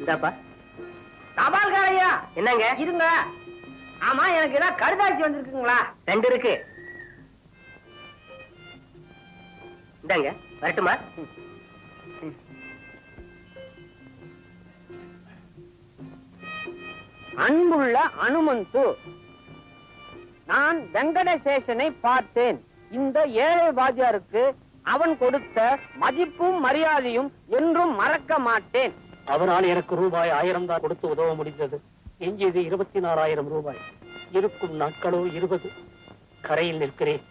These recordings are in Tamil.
இந்தாப்பா. தபால்காரையா? என்னங்க? இருங்க. ஆமா, எனக்கு ஏதாவது கடுதாசி வந்திருக்குங்களா? 2 இருக்கு. இந்தாங்க, வரட்டுமா? அன்புள்ள அனுமந்து, நான் வெங்கடசேஷனை பார்த்தேன். இந்த ஏழை வாத்தியாருக்கு அவன் கொடுத்த மதிப்பும் மரியாதையும் என்றும் மறக்க மாட்டேன். அவரால் எனக்கு ரூபாய் 1000 தான் கொடுத்து உதவ முடிந்தது. எஞ்சியது 24,000 ரூபாய். இருக்கும் நாட்களோ 20. கரையில் நிற்கிறேன்.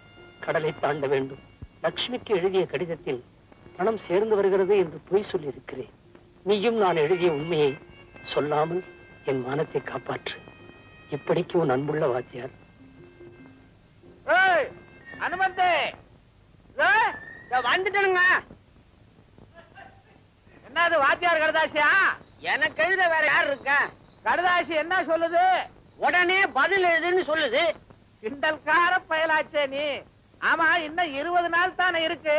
கடலை தாண்ட வேண்டும். லட்சுமிக்கு எழுதிய கடிதத்தில் பணம் சேர்ந்து வருகிறது என்று பொய் சொல்லியிருக்கிறேன். நீயும் நான் எழுதிய உண்மையை சொல்லாமல் என் மானத்தை காப்பாற்று. இப்படிக்கு உன் அன்புள்ள வாத்தியார். அனுமந்தே வந்துட்டனுங்க. என்னது வாத்தியார் கடுதாசியா? எனக்கு எழுத வேற யார் இருக்க? கடுதாசி என்ன சொல்லுது? உடனே பதில் எழுதுன்னு சொல்லுது. கிண்டல்கார பயலாச்சே நீ. ஆமா, இன்னும் 20 நாள் தானே இருக்கு.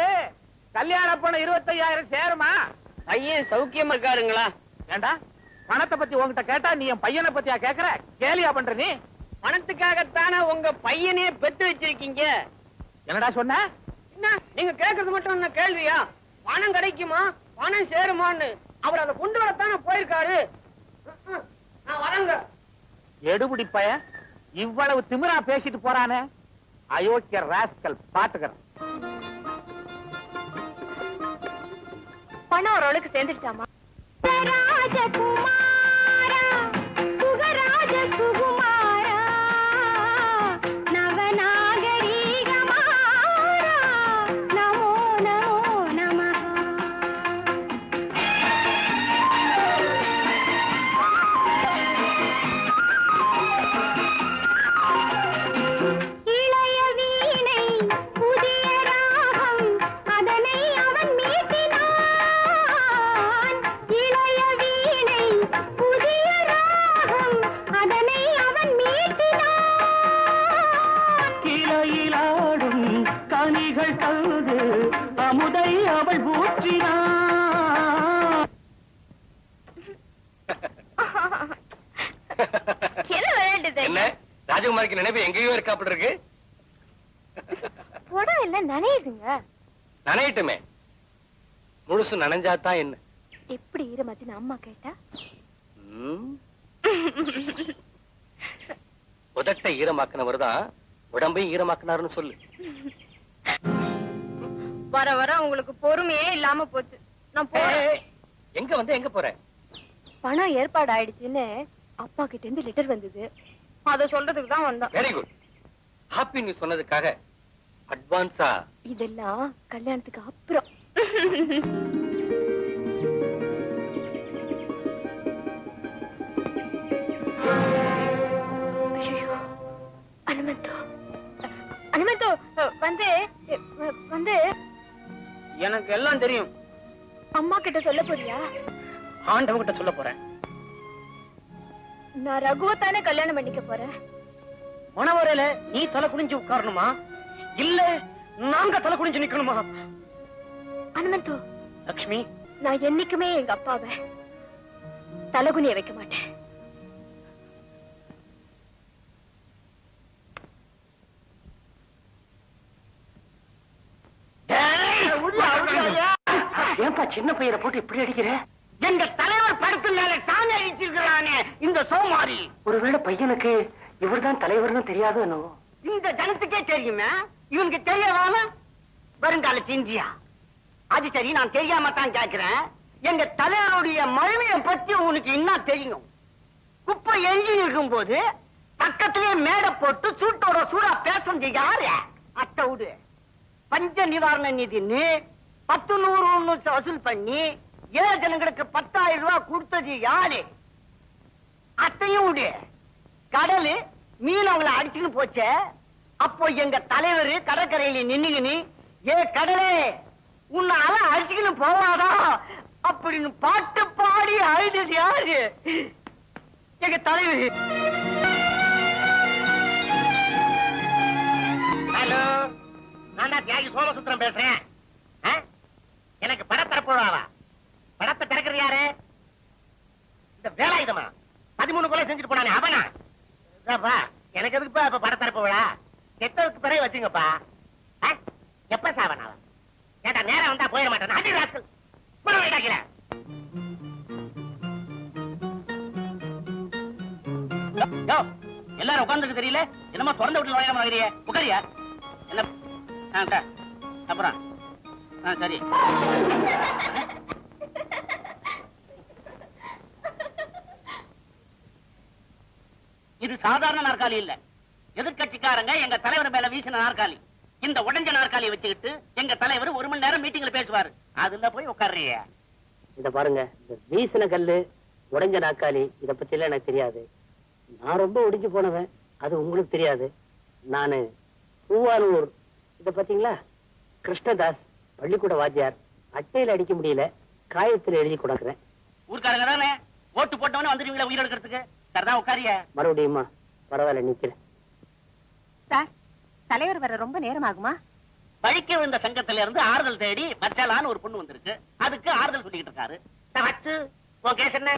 கல்யாண பணம் 25,000 சேருமா? பையன் சௌக்கியமா இருக்காருங்களா? ஏண்டா, பணத்தை பத்தி உங்ககிட்ட கேட்டா நீ என் பையனை பத்தியா கேக்குற? கேலியா பண்ற நீ? பணத்துக்காகத்தானே உங்க பையனே பெற்று வச்சிருக்கீங்க. என்னடா சொன்ன? என்ன நீங்க கேக்குறது மட்டும் என்ன கேள்வியா? பணம் கிடைக்குமா, பணம் சேருமான்னு அவர் அதை கொண்டு வரத்தானே போயிருக்காரு. நான் வரங்க. எடுபடி பைய இவ்வளவு திமிரா பேசிட்டு போறானே. அயோக்கிய ராஸ்கல், பாத்துக்கிறேன். பணம் ஓரளவுக்கு சேர்ந்துட்டாமா? அமுதை அவள் ஊற்றினாள். என்ன ராஜகுமாரிக்கு நினைப்பு எங்கேயோ இருக்காப்பட இருக்கு. புடவை எல்லாம் நனையுதுங்க. நனையட்டுமே, முழுசு நனைஞ்சாதான் என்ன? எப்படி ஈரமாச்சுன்னு அம்மா கேட்டா? உதட்ட ஈரமாக்கினவர் தான் உடம்பையும் ஈரமாக்கினாருன்னு சொல்லு. வர வர உங்களுக்கு பொறுமையே இல்லாம போச்சு. நான் எங்க வந்து எங்க போற? பணம் ஏற்பாடு ஆயிடுச்சுன்னு அப்பா கிட்ட இருந்து லெட்டர் வந்தது. அத சொல்றதுக்கு தான் வந்தேன். Very good. ஹாப்பி நியூஸ் சொன்னதுக்காக அட்வான்ஸா? இதெல்லாம் கல்யாணத்துக்கு அப்புறம். அனுமந்தோ, அனுமந்தோ, வந்து வந்து எனக்கு எல்லாம் தெரியும். அம்மா கிட்ட சொல்ல போறியா? ஆண்டவன் கிட்ட சொல்ல போறேன். நான் ரகுவத்தானே கல்யாணம் பண்ணிக்க போறேன். மணவரையில நீ தலை குனிஞ்சு உட்காரணுமா, இல்ல நாங்க தலை குனிஞ்சு நிக்கணுமா? அனுமந்தோ, லக்ஷ்மி, நான் என்னைக்குமே எங்க அப்பாவை தலகுனிய வைக்க மாட்டேன். ஏன்பா சின்ன பையனை போட்டு இப்படி அடிக்கிற? எங்க தலைவர் படத்து மேல சாமி அடிச்சிருக்கிறானே இந்த சோமாரி. ஒருவேளை பையனுக்கு இவர்தான் தலைவர்னு தெரியாது என்னவோ? இந்த ஜனத்துக்கே தெரியுமே, இவனுக்கு தெரியவாம வருங்கால இந்தியா. அது சரி, நான் தெரியாம தான் கேட்கிறேன். எங்க தலைவருடைய மகிமையை பத்தி உனக்கு என்ன தெரியும்? குப்பை எஞ்சி இருக்கும் போது பக்கத்திலேயே மேடை போட்டு சூட்டோட சூடா பேசுறது யாரு? அத்தை விடு. பஞ்ச நிவாரண நிதின்னு 10,100 வசூல் பண்ணி ஏழை ஜனங்களுக்கு 10,000 ரூபாய் கொடுத்தது யாரு? அத்தையும் விடு. கடலு மீன் அவங்களை அடிச்சுன்னு போச்ச, அப்போ எங்க தலைவர் கடற்கரையில நின்னுகின்னு ஏ கடலே உன்னால அடிச்சுக்கின்னு போவாதா அப்படின்னு பாட்டு பாடி அழுதது யாரு? எங்க தலைவர். ஹலோ, நான் தான் தியாகி சோமசுத்திரம் பேசுறேன். எனக்கு படம் தரப்போவாவா? படத்தை திறக்கிறது யாரு? இந்த வேலாயுதமா 13 கொலை செஞ்சுட்டு போனானே அவனா? இதாப்பா, எனக்கு எதுக்குப்பா இப்ப படத்தரப்பு விழா? கெட்டதுக்கு பிறகு வச்சுங்கப்பா. எப்ப சாவனா? கேட்டா நேரம் வந்தா போயிட மாட்டேன். அடி ராஸ்கல். போட வைடாக்கல. எல்லாரும் உட்கார்ந்துருக்கு தெரியல. என்னமா திறந்த வீட்டுல நுழையாம வரைய உட்காரியா? என்ன அப்புறம் சரி. இது சாதாரண நாற்காலி இல்ல. எதிர்கட்சிக்காரங்க எங்க தலைவர் மேல வீசின நாற்காலி. இந்த உடஞ்ச நாற்காலியை வச்சுக்கிட்டு எங்க தலைவர் 1 மணி நேரம் மீட்டிங்ல பேசுவாரு. அதுல போய் உட்கார்றிய. இத பாருங்க, இந்த வீசின கல்லு, உடைஞ்ச நாற்காலி, இத பத்தி எல்லாம் எனக்கு தெரியாது. நான் ரொம்ப ஒடிஞ்சு போனவன், அது உங்களுக்கு தெரியாது. நானு பூவானூர், இத பாத்தீங்களா, கிருஷ்ணதாஸ், பள்ளிக்கூட வாத்தியார். அட்டையில அடிக்க முடியல, காயத்துல எழுதி கொடுக்குறேன். ஊர்க்காரங்க தானே ஓட்டு போட்டவனே வந்துருவீங்களா உயிர் எடுக்கிறதுக்கு? சரிதான், உட்காரிய. மறுபடியுமா? பரவாயில்ல, நிக்கிறேன். சார், தலைவர் வர ரொம்ப நேரம் ஆகுமா? பழிக்க விழுந்த சங்கத்துல இருந்து ஆறுதல் தேடி மச்சாலான்னு ஒரு பொண்ணு வந்திருக்கு. அதுக்கு ஆறுதல் சொல்லிக்கிட்டு இருக்காரு. உன் கேஸ் என்ன?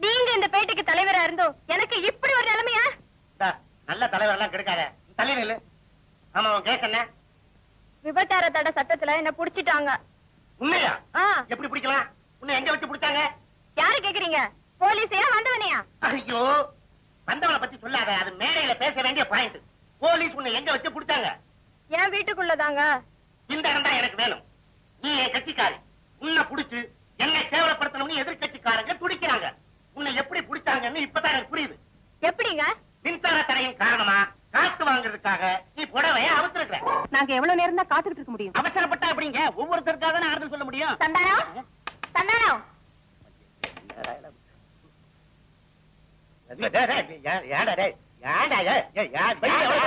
நீங்க இந்த பேட்டைக்கு தலைவரா இருந்தோ எனக்கு இப்படி ஒரு நிலைமையா? நல்ல தலைவர் எல்லாம் கிடைக்காத. தலைவர். ஆமா, உன் கேஸ் என்ன? விபச்சார தடை சட்டத்துல என்ன புடிச்சிட்டாங்க. உண்மையா? எப்படி பிடிக்கலாம்? உன்னை எங்க வச்சு பிடிச்சாங்க? யாரு கேக்குறீங்க? போலீஸையா வந்தவனையா? ஐயோ, வந்தவனை பத்தி சொல்லாத. அது மேடையில பேச வேண்டிய பாயிண்ட். போலீஸ் உன்னை எங்க வச்சு பிடிச்சாங்க? என் வீட்டுக்குள்ளதாங்க. இந்த இடம் தான் எனக்கு வேணும். நீ என் கட்சிக்காரி. உன்னை புடிச்சு என்னை கேவலப்படுத்தணும்னு எதிர்கட்சிக்காரங்க துடிக்கிறாங்க. உன்னை எப்படி பிடிச்சாங்கன்னு இப்பதான் எனக்கு புரியுது. எப்படிங்க? மின்சார தடையின் காரணமா காத்து வாங்குறதுக்காக நீ புடவைய அவசரத்துல. நாங்க எவ்வளவு நேரம் தான் காத்துக்கிட்டு இருக்க முடியும்? அவசரப்பட்டா எப்படிங்க? ஒவ்வொருத்தருக்காக நான் ஆறுதல் சொல்ல முடியும். சந்தானம், சந்தானம்.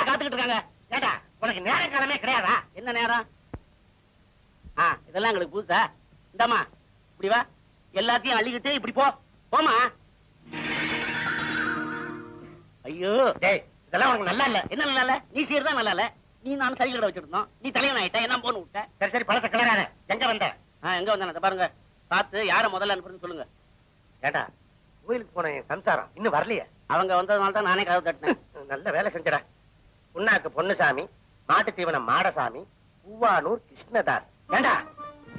காத்துக்கிட்டு இருக்காங்க. ஏடா, உனக்கு நேரம் காலமே கிடையாதா? என்ன நேரம்? இதெல்லாம் எங்களுக்கு புதுசா? இந்தாமா, இப்படி வா. எல்லாத்தையும் அள்ளிக்கிட்டு இப்படி போ. போமா. ஐயோ, இதெல்லாம் உனக்கு நல்லா இல்ல. என்ன நல்லா இல்ல? நீ செய்யறதா நல்லா இல்ல. நீ நானும் சைக்கிள் கடை வச்சிருந்தோம். நீ தலைவன் ஆயிட்ட, என்ன போன்னு விட்ட. சரி சரி, பழச கிளறாத. எங்க வந்த? எங்க வந்தேன் பாருங்க. பார்த்து யார முதல்ல அனுப்புறேன்னு சொல்லுங்க. ஏடா, கோயிலுக்கு போன என் சம்சாரம் இன்னும் வரலையே. அவங்க வந்ததுனால தான் நானே கதவு தட்டினேன். நல்ல வேலை செஞ்சடா. புண்ணாக்கு பொன்னுசாமி, மாட்டு தீவனம் மாடசாமி, பூவானூர் கிருஷ்ணதாஸ். ஏண்டா,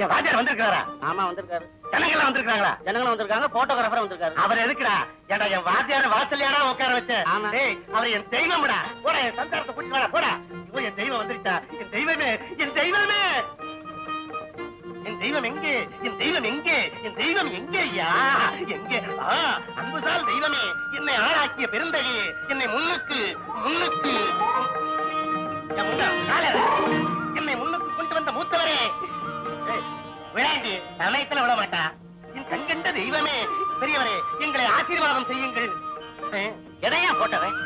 என் வாத்தியார் வந்திருக்காரா? ஆமா, வந்திருக்காரு. ஜனங்கள்லாம் வந்திருக்காங்களா? ஜனங்களும் வந்திருக்காங்க, போட்டோகிராஃபர் வந்திருக்காரு. அவர் எதுக்குடா? ஏண்டா, என் வாத்தியார வாசல்லையாடா உட்கார வச்சேன். அவர் என் தெய்வம்டா. போட, என் சம்சாரத்தை கூட்டிட்டு வாடா, போடா. இப்போ என் தெய்வம் வந்துருச்சா? என் தெய்வமே, என் தெய்வமே. என் தெய்வம் எங்கே? என் தெய்வம் எங்கே? என் தெய்வம் எங்கே ஐயா? எங்கே? அன்புசால் தெய்வமே, என்னை ஆளாக்கிய பெருந்தகையே, என்னை முன்னுக்கு முன்னுக்கு என்னை முன்னுக்கு கொண்டு வந்த மூத்தவரே. விளையாண்டி சமயத்துல விட மாட்டா. என் கண்கண்ட தெய்வமே, பெரியவரே, எங்களை ஆசீர்வாதம் செய்யுங்கள். எதையா போட்டவன்?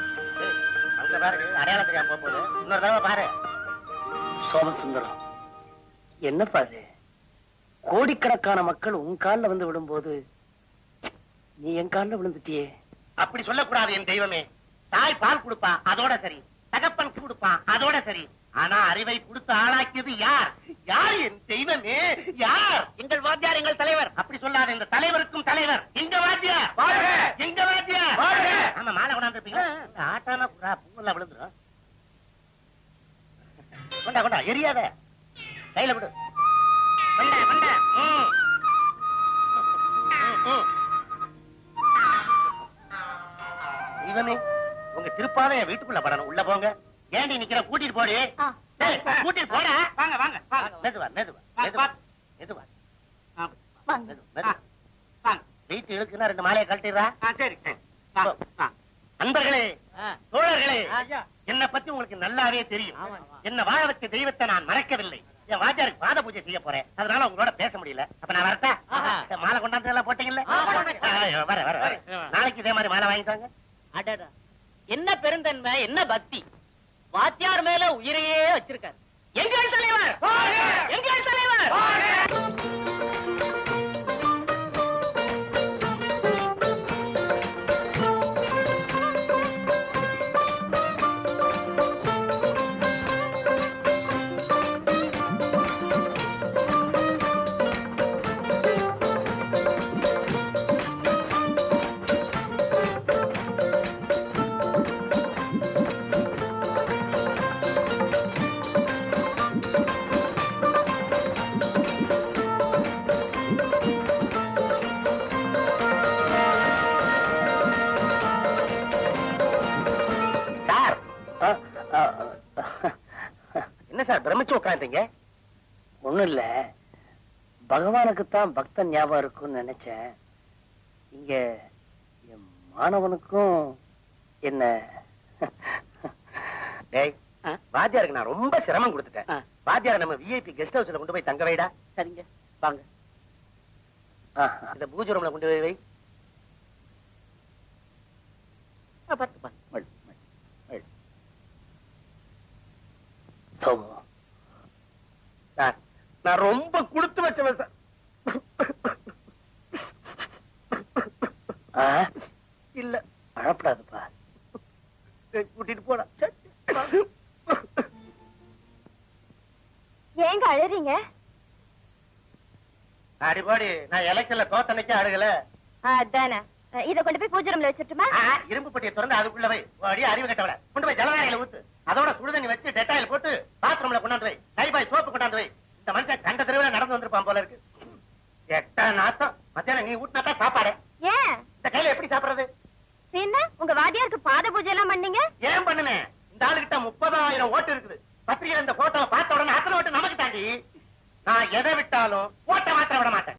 அங்க பாரு, அடையாளம் தெரியாம போகுது. இன்னொரு தடவை பாரு. சோமசுந்தரம், என்னப்பா அது? கோடிக்கணக்கான மக்கள் உன் கால்ல வந்து விடும்போது நீ என் கால்ல விழுந்துட்டியே. அப்படி சொல்லக்கூடாது என் தெய்வமே. தாய் பால் கொடுப்பா, அதோட சரி. தகப்பன் கொடுப்பான், அதோட சரி. ஆனா அறிவை கொடுத்து ஆளாக்கியது யார்? யார் என் தெய்வமே? யார்? எங்கள் வாத்தியார், எங்கள் தலைவர். அப்படி சொல்லாத. இந்த தலைவருக்கும் தலைவர் எங்க வாத்தியார். எங்க வாத்தியார். ஆமா, மாலை கொண்டாந்துருப்பீங்க. ஆட்டாம பூவெல்லாம் விழுந்துரும். கொண்டா கொண்டா, எரியாத. கையில விடு. கொண்டா கொண்டா. தெய்வமே, உங்க திருப்பாத என் வீட்டுக்குள்ள படணும். உள்ள போங்க. ஏண்டி நிக்கிற? கூட்டிட்டு போடி. கூட்டிட்டு போடா. வாங்க வாங்க. மெதுவா மெதுவா மெதுவா மெதுவா. வீட்டு இழுக்குன்னா 2 மாலையை கழட்டிடுறா. சரி. நண்பர்களே, தோழர்களே, என்னை பத்தி உங்களுக்கு நல்லாவே தெரியும். என்ன வாழ வச்ச தெய்வத்தை நான் மறக்கவில்லை. என் வாத்தியாருக்கு பாத பூஜை செய்ய போறேன். அதனால உங்களோட பேச முடியல. அப்ப நான் வரட்டா? மாலை கொண்டாந்து எல்லாம் போட்டீங்கல்ல? வர வர வர. நாளைக்கு இதே மாதிரி மாலை வாங்கிட்டாங்க. அடடா, என்ன பெருந்தன்மை, என்ன பக்தி! வாத்தியார் மேல உயிரையே வச்சிருக்காரு. எங்கள் தலைவர், எங்கள் தலைவர். சார் பிரமிச்சு உட்காந்துங்க? ஒண்ணும் இல்ல, பகவானுக்குத்தான் பக்தன் ஞாபகம் இருக்கும்னு நினைச்சேன். இங்க என் மாணவனுக்கும் என்ன டேய், வாத்தியாருக்கு நான் ரொம்ப சிரமம் கொடுத்துட்டேன். ஆ. வாத்தியார நம்ம விஐபி கெஸ்ட் ஹவுஸ்ல கொண்டு போய் தங்க வைடா. சரிங்க, வாங்க. இந்த பூஜை ரூம்ல கொண்டு போய் வை. சோமு, சார், நான் ரொம்ப கொடுத்து வச்சவன் சார். இல்ல, அழப்படாதுப்பா. கூட்டிட்டு போடா. ஏங்க அழறீங்க? அடிபாடி, நான் எலெக்ஷன்ல தோத்தனைக்கே அழுகல. அதானே, இத கொண்டு போய் பூஜை ரூம்ல வச்சிட்டுமா? இரும்பு பட்டியை திறந்து அதுக்குள்ள வை. அடி அறிவு கட்டவள கொண்டு போய் ஜலதாரையில ஊத்து. அதோட சுடுதண்ணி வச்சு டெட்டாயில் போட்டு பாத்ரூம்ல கொண்டாந்து வை. கைபாய் சோப்பு கொண்டாந்து வை. இந்த மனுஷன் கண்ட தெருவுல நடந்து வந்திருப்பான் போல இருக்கு. எட்ட நாத்தம். மத்தியானம் நீ ஊட்டினாதான் சாப்பாடு. ஏன் இந்த கையில எப்படி சாப்பிடுறது? என்ன உங்க வாத்தியாருக்கு பாத பூஜை எல்லாம் பண்ணீங்க? ஏன் பண்ணுனேன்? இந்த ஆளுகிட்ட 30,000 ஓட்டு இருக்குது. பத்திரிகையில இந்த போட்டோ பார்த்த உடனே அத்தனை ஓட்டு நமக்கு தாண்டி. நான் எதை விட்டாலும் ஓட்ட மாத்திர விட மாட்டேன்.